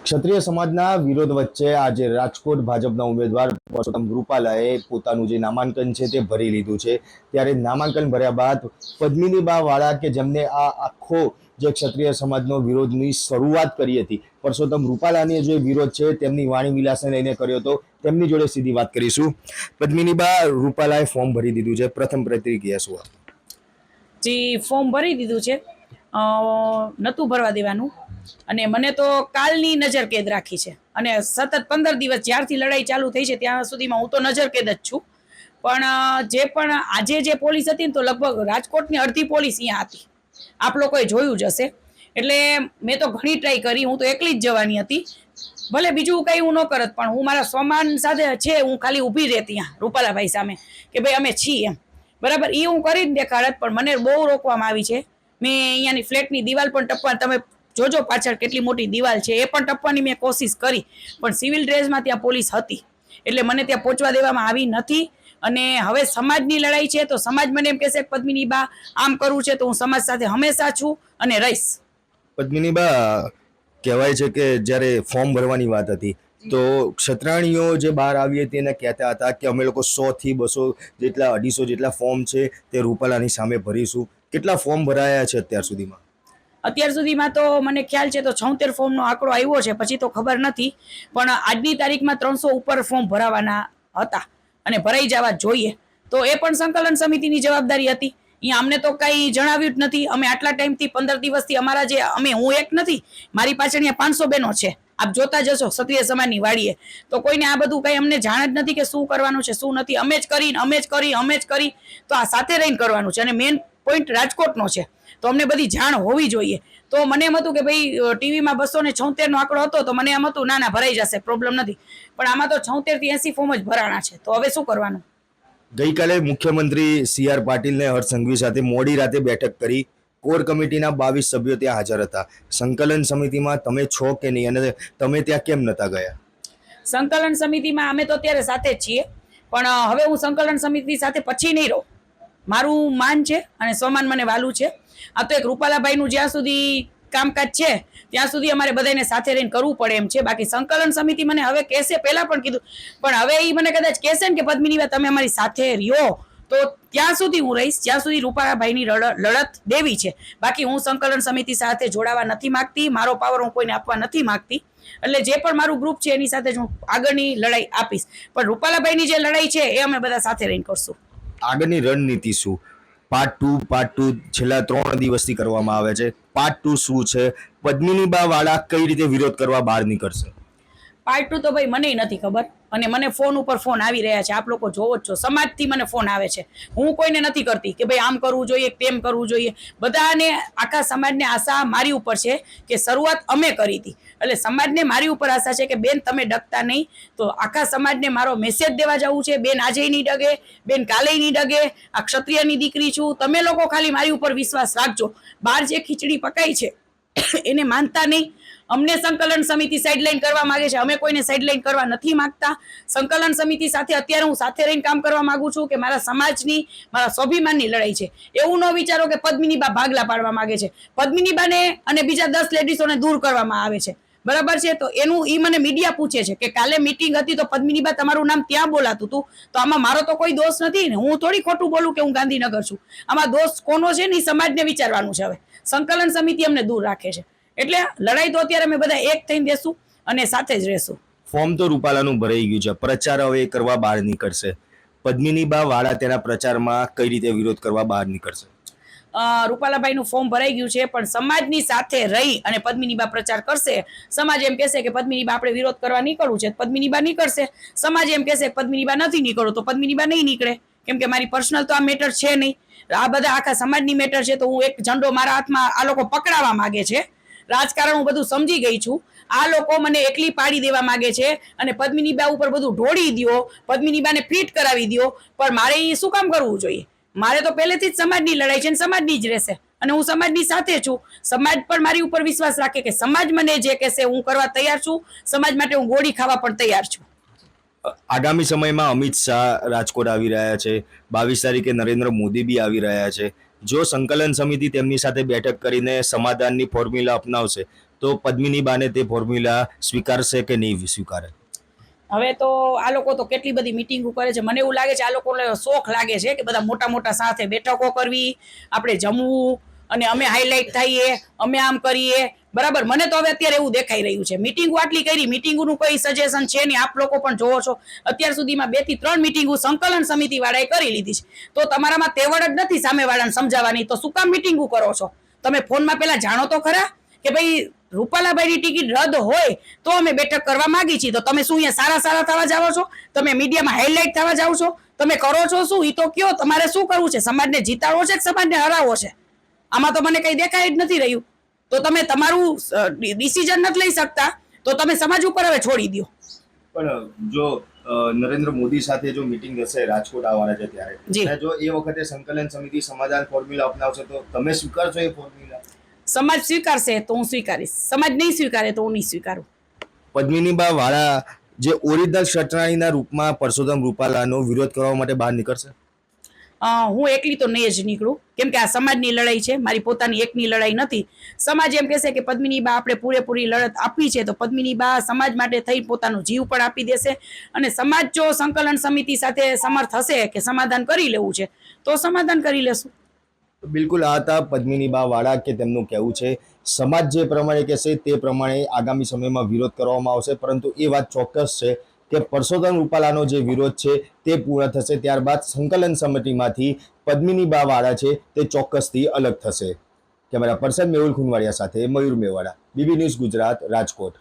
ક્ષત્રિય સમાજના વિરોધ વચ્ચે આજે રાજકોટ ભાજપના ઉમેદવાર પરસોત્તમ રૂપાલાએ પોતાનું જે નામાંકન છે તે ભરી લીધું છે। ત્યારે નામાંકન ભર્યા બાદ પદ્મિનીબા વાળા કે જેમને આ આખો જે ક્ષત્રિય સમાજનો વિરોધની શરૂઆત કરી હતી, પરસોત્તમ રૂપાલાની જે વિરોધ છે તેમની વાણી વિલાસને લઈને કર્યો હતો, તેમની જોડે સીધી વાત કરીશું। પદ્મિનીબા, રૂપાલાએ ફોર્મ ભરી દીધું છે, પ્રથમ પ્રતિક્રિયા શું? જે ફોર્મ ભરી દીધું છે નહોતું ભરવા દેવાનું, અને મને તો કાલની નજર કેદ રાખી છે, અને સતત 15 દિવસ જ્યારથી લડાઈ ચાલુ થઈ છે ત્યાં સુધીમાં હું તો નજર કેદ જ છું। પણ જે પણ આજે જે પોલીસ હતી ને, તો લગભગ રાજકોટની અડધી પોલીસ અહીંયા હતી, આપ લોકોએ જોયું જ હશે। એટલે મેં તો ઘણી ટ્રાય કરી, હું તો એકલી જ જવાની હતી, ભલે બીજું કંઈ હું ન કરત, પણ હું મારા સ્વમાન સાથે છે, હું ખાલી ઊભી રહેતી ત્યાં રૂપાલાભાઈ સામે કે ભાઈ અમે છીએ એમ, બરાબર, એ હું કરી જ દેખાડત। પણ મને બહુ રોકવામાં આવી છે। મેં અહીંયાની ફ્લેટની દિવાલ પણ ટપવા, તમે જોજો પાછળ કેટલી મોટી દિવાલ છે, એ પણ ટપવાની મેં કોશિશ કરી, પણ સિવિલ ડ્રેસમાં ત્યાં પોલીસ હતી, એટલે મને ત્યાં પહોંચવા દેવામાં આવી નથી। અને હવે સમાજની લડાઈ છે, તો સમાજ મને એમ કહેશે પદ્મિનીબા આમ કરવું છે, તો હું સમાજ સાથે હંમેશા છું અને રહીશ। પદ્મિનીબા, કહેવાય છે કે જ્યારે ફોર્મ ભરવાની વાત હતી તો ક્ષત્રાણીઓ જે બહાર આવી હતી એને કહેતા હતા કે અમે લોકો 100 થી 200 જેટલા 250 જેટલા ફોર્મ છે તે રૂપાલાની સામે ભરીશું। કેટલા ફોર્મ ભરાયા છે અત્યાર સુધીમાં? અત્યાર સુધીમાં તો મને ખ્યાલ છે તો 76 ફોર્મનો આંકડો આવ્યો છે, પછી તો ખબર નથી, પણ આજની તારીખમાં 300 ઉપર ફોર્મ ભરાવાના હતા અને ભરાઈ જવા જોઈએ। તો એ પણ સંકલન સમિતિની જવાબદારી હતી, અહીંયા અમને તો કંઈ જણાવ્યું જ નથી। અમે આટલા ટાઈમથી 15 દિવસથી અમારા જે હું એક નથી, મારી પાછળ અહીંયા 500 બહેનો છે, આપ જોતા જશો ક્ષત્રિય સમાજની વાડીએ, તો કોઈને આ બધું કંઈ અમને જાણ જ નથી કે શું કરવાનું છે શું નથી। અમે જ કરી તો આ સાથે રહીને કરવાનું છે, અને મેઇન પોઈન્ટ રાજકોટનો છે, તો અમને બધી જાણ હોવી જોઈએ। તો મને એમ હતું કે ભાઈ ટીવીમાં 276 નો આંકડો હતો, તો મને એમ હતું ના ભરાઈ જશે, પ્રોબ્લેમ નથી, પણ આમાં તો 76 થી 80 ફોર્મ જ ભરાણા છે, તો હવે શું કરવાનું? ગઈકાલે મુખ્યમંત્રી CR પાટીલને હર્ષ સંઘવી સાથે મોડી રાતે બેઠક કરી, કોર કમિટીના 22 સભ્યો ત્યાં હાજર હતા। સંકલન સમિતિમાં તમે છો કે નહીં, અને તમે ત્યાં કેમ નતા ગયા? સંકલન સમિતિમાં અમે તો અત્યારે સાથે જ છીએ, પણ હવે હું સંકલન સમિતિ સાથે પછી નહીં રહું। મારું માન છે અને સ્વમાન મને વાલું છે। આ તો એક રૂપાલાભાઈનું જ્યાં સુધી કામકાજ છે ત્યાં સુધી અમારે બધાને સાથે રહીને કરવું પડે એમ છે। બાકી સંકલન સમિતિ મને હવે કહેશે, પહેલા પણ કીધું, પણ હવે એ મને કદાચ કહેશે ને કે પદ્મિનીબા તમે અમારી સાથે રહ્યો, તો ત્યાં સુધી હું રહીશ જ્યાં સુધી રૂપાલાભાઈની લડત દેવી છે। બાકી હું સંકલન સમિતિ સાથે જોડાવા નથી માંગતી, મારો પાવર હું કોઈને આપવા નથી માંગતી, એટલે જે પણ મારું ગ્રુપ છે એની સાથે હું આગળની લડાઈ આપીશ, પણ રૂપાલાભાઈની જે લડાઈ છે એ અમે બધા સાથે રહીને કરશું। આગળની રણનીતિ શું? પાર્ટ 2 છેલ્લા 3 દિવસથી કરવામાં આવે છે, પાર્ટ 2 શું છે? પદ્મિનીબા વાળા કઈ રીતે વિરોધ કરવા બહાર નીકળશે? પાર્ટ 2 તો ભાઈ મને નથી ખબર, અને મને ફોન ઉપર ફોન આવી રહ્યા છે, આપ લોકો જોવો જ છો, સમાજથી મને ફોન આવે છે। હું કોઈને નથી કરતી કે ભાઈ આમ કરવું જોઈએ તેમ કરવું જોઈએ, બધાને આખા સમાજને આશા મારી ઉપર છે કે શરૂઆત અમે કરી હતી, એટલે સમાજને મારી ઉપર આશા છે કે બેન તમે ડગતા નહીં, તો આખા સમાજને મારો મેસેજ દેવા જવું છે, બેન આજે નહીં ડગે, બેન કાલે નહીં ડગે, આ ક્ષત્રિયની દીકરી છું, તમે લોકો ખાલી મારી ઉપર વિશ્વાસ રાખજો। બહાર જે ખીચડી પકાઈ છે એને માનતા નહીં। અમને સંકલન સમિતિ સાઇડલાઇન કરવા માંગે છે, અમે કોઈને સાઇડલાઇન કરવા નથી માંગતા। સંકલન સમિતિ સાથે અત્યારે હું સાથે રહીને કામ કરવા માંગુ છું કે મારા સમાજની, મારા સ્વાભિમાનની લડાઈ છે। એવું ન વિચારો કે પદ્મિનીબા ભાગલા પાડવા માંગે છે, પદ્મિનીબાને અને બીજા 10 લેડીઝોને દૂર કરવામાં આવે છે, બરાબર છે। તો એનું મને મીડિયા પૂછે છે કે કાલે મીટિંગ હતી તો પદ્મિનીબા તમારું નામ ત્યાં બોલાતું હતું, તો આમાં મારો તો કોઈ દોષ નથી ને, હું થોડી ખોટું બોલું કે હું ગાંધીનગર છું, આમાં દોષ કોનો છે ને સમાજને વિચારવાનું છે। હવે સંકલન સમિતિ અમને દૂર રાખે છે, એટલે લડાઈ તો અત્યારે અમે બધા એક થઈને દેશું અને સાથે જ રહેશું। ફોર્મ તો રૂપાલાનું ભરાઈ ગયું છે, પ્રચાર હવે કરવા બહાર નીકળશે, પદ્મિનીબા વાળા તેના પ્રચારમાં કઈ રીતે વિરોધ કરવા બહાર નીકળશે? રૂપાલાભાઈનું ફોર્મ ભરાઈ ગયું છે, પણ સમાજની સાથે રહી અને પદ્મિનીબા પ્રચાર કરશે। સમાજ એમ કહેશે કે પદ્મિનીબા આપણે વિરોધ કરવા નીકળવું છે, પદ્મિનીબા નીકળશે। સમાજ એમ કહેશે કે પદ્મિનીબા નથી નીકળવું, તો પદ્મિનીબા નહીં નીકળે, કેમ કે મારી પર્સનલ તો આ મેટર છે નહીં, આ બધા આખા સમાજની મેટર છે। તો હું એક ઝંડો મારા હાથમાં, આ લોકો પકડાવા માંગે છે, રાજકારણ હું બધું સમજી ગઈ છું, આ લોકો મને એકલી પાડી દેવા માંગે છે અને પદ્મિનીબા ઉપર બધું ઢોળી દો, પદ્મિનીબાને ફિટ કરાવી દો, પણ મારે એ શું કામ કરવું જોઈએ? મારે તો પહેલેથી જ સમાજની લડાઈ છે ને સમાજની જ રહેશે, અને હું સમાજની સાથે છું। સમાજ પણ મારી ઉપર વિશ્વાસ રાખે કે સમાજ મને જે કહેશે હું કરવા તૈયાર છું, સમાજ માટે હું ગોળી ખાવા પણ તૈયાર છું। આગામી સમયમાં અમિત શાહ રાજકોટ આવી રહ્યા છે, 22 તારીખે નરેન્દ્ર મોદી બી આવી રહ્યા છે। જો સંકલન સમિતિ તેમની સાથે બેઠક કરીને સમાધાનની ફોર્મ્યુલા અપનાવશે તો પદ્મિની બાને તે ફોર્મ્યુલા સ્વીકારશે કે નહીં સ્વીકારે? હવે તો આ લોકો તો કેટલી બધી મિટિંગો કરે છે. મને એવું લાગે છે આ લોકોને શોખ લાગે છે કે બધા મોટા મોટા સાથે બેઠકો કરવી, આપણે જમવું અને અમે હાઇલાઇટ થઈએ, અમે આમ કરીએ. બરાબર, મને તો હવે અત્યારે એવું દેખાઈ રહ્યું છે. મિટિંગો આટલી કરી, મિટિંગોનું કોઈ સજેશન છે નહીં. આપ લોકો પણ જોવો છો અત્યાર સુધીમાં 2 થી 3 મિટિંગો સંકલન સમિતિ વાળાએ કરી લીધી છે. તો તમારામાં તેવડ જ નથી સામેવાળાને સમજાવવાની, તો શું કામ મિટિંગો કરો છો? તમે ફોનમાં પહેલા જાણો તો ખરા કે ભાઈ રૂપાલાભાઈની ટિકિટ રદ હોય તો અમે બેઠક કરવા માંગી છીએ. તો તમે શું અહીંયા સારા થવા જાઓ છો? તમે મીડિયામાં હાઇલાઇટ થવા જાઓ છો? તમે કરો છો શું? એ તો કયો, તમારે શું કરવું છે? સમાજને જીતાડવો છે કે સમાજને હરાવવો છે? આમાં તો મને કંઈ દેખાઈ જ નથી રહ્યું. તો તમે તમારું ડિસિઝન નથી લઈ શકતા તો તમે સમાજ ઉપર હવે છોડી દો. પણ જો નરેન્દ્ર મોદી સાથે જો મીટિંગ હશે રાજકોટ આવવાના છે જી. ત્યારે જો એ વખતે સંકલન સમિતિ સમાધાન ફોર્મ્યુલા અપનાવશે તો તમે સ્વીકારશો એ ફોર્મ્યુલા? સમાજ સ્વીકારશે તો હું સ્વીકારીશ, સમાજ નહીં સ્વીકારે તો હું નહીં સ્વીકારું. પદ્મિનીબા વાળા જે ઓરિજિનલ શટરાણીના રૂપમાં પરસોત્તમ રૂપાલાનો વિરોધ કરવા માટે બહાર નીકળશે? હું એકલી તો નહીં જ નીકળું, કેમ કે આ સમાજની લડાઈ છે, મારી પોતાની એકની લડાઈ નથી. સમાજ એમ કહેશે કે પદ્મિનીબા આપણે પૂરેપૂરી લડત આપી છે તો પદ્મિનીબા સમાજ માટે થઈ પોતાનો જીવ પણ આપી દેશે. અને સમાજ જો સંકલન સમિતિ સાથે સમર્થ હશે કે સમાધાન કરી લેવું છે તો સમાધાન કરી લેશું. બિલકુલ, આ હતા પદ્મિનીબા વાળા કે તેમનું કહેવું છે સમાજ જે પ્રમાણે કહેશે તે પ્રમાણે આગામી સમયમાં વિરોધ કરવામાં આવશે. પરંતુ એ વાત ચોક્કસ છે કે પરસોત્તમ રૂપાલાનો જે વિરોધ છે તે પૂર્ણ થશે, ત્યારબાદ સંકલન સમિતિમાંથી પદ્મિનીબા વાળા છે તે ચોક્કસથી અલગ થશે. કેમેરા પર્સન મેહુલ ખુનવાડિયા સાથે મયુર મેવાડા, બીબી ન્યૂઝ ગુજરાત, રાજકોટ.